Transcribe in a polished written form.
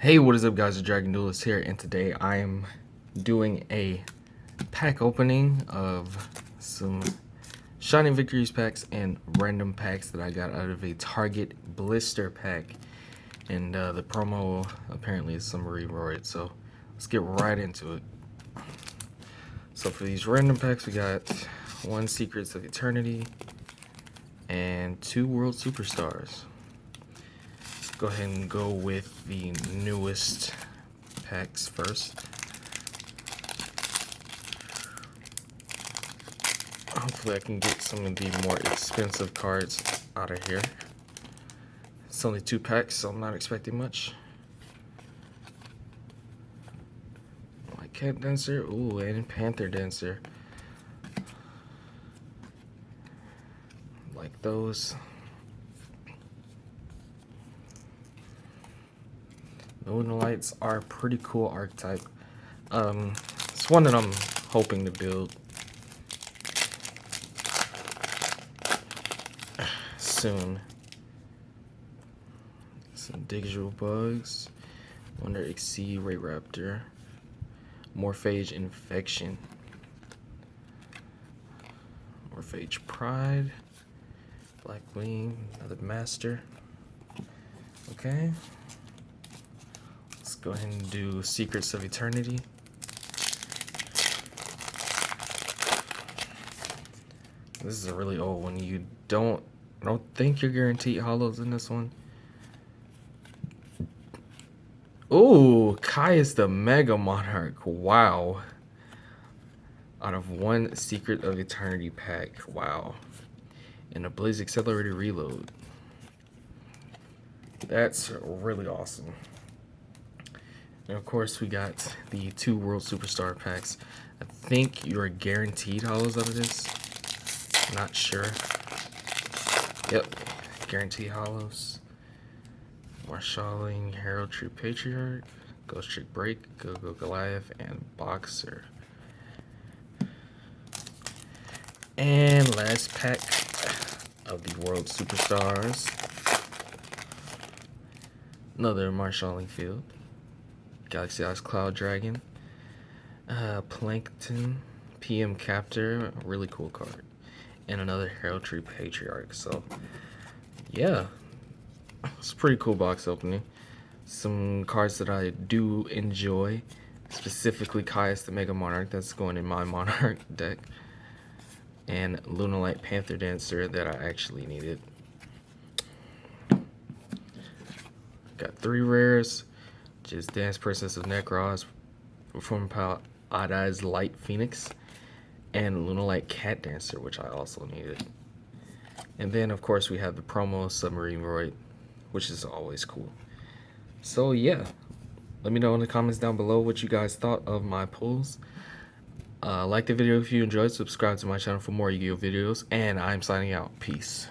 Hey, what is up guys, it's DragonxDuelist here, and today I am doing a pack opening of some Shining Victories packs and random packs that I got out of a Target blister pack. And the promo apparently is some Roid, so let's get right into it. So for these random packs, we got 1 Secrets of Eternity and 2 World Superstars. Go ahead and go with the newest packs first. Hopefully I can get some of the more expensive cards out of here. It's only 2 packs, so I'm not expecting much. Like Cat Dancer, ooh, and Panther Dancer. Like those. Lunar Lights are a pretty cool archetype. It's one that I'm hoping to build soon. Some digital bugs. Wonder Exceed Ray Raptor. Morphage Infection. Morphage Pride. Blackwing, another master. Okay. Let's go ahead and do Secrets of Eternity. This is a really old one. I don't think you're guaranteed hollows in this one. Ooh, Caius the Mega Monarch. Wow. Out of 1 Secret of Eternity pack. Wow. And a Blaze Accelerated Reload. That's really awesome. And of course, we got the 2 World Superstar packs. I think you're guaranteed hollows out of this. Not sure. Yep, guaranteed hollows. Marshalling, Heraldry Patriarch, Ghost Trick Break, Go Go Goliath, and Boxer. And last pack of the World Superstars. Another Marshalling Field. Galaxy Eyes Cloud Dragon. Plankton, PM Captor, a really cool card. And another Heraldry Patriarch. So, yeah. It's a pretty cool box opening. Some cards that I do enjoy. Specifically Caius the Mega Monarch, that's going in my Monarch deck. And Lunalight Panther Dancer that I actually needed. Got 3 rares, which is Dance Princess of Necros, Performing Power Odd Eyes Light Phoenix, and Lunalight Cat Dancer, which I also needed. And then of course we have the promo Submarine Roid, which is always cool. So yeah, let me know in the comments down below what you guys thought of my pulls. Like the video if you enjoyed, subscribe to my channel for more Yu-Gi-Oh videos, and I'm signing out. Peace.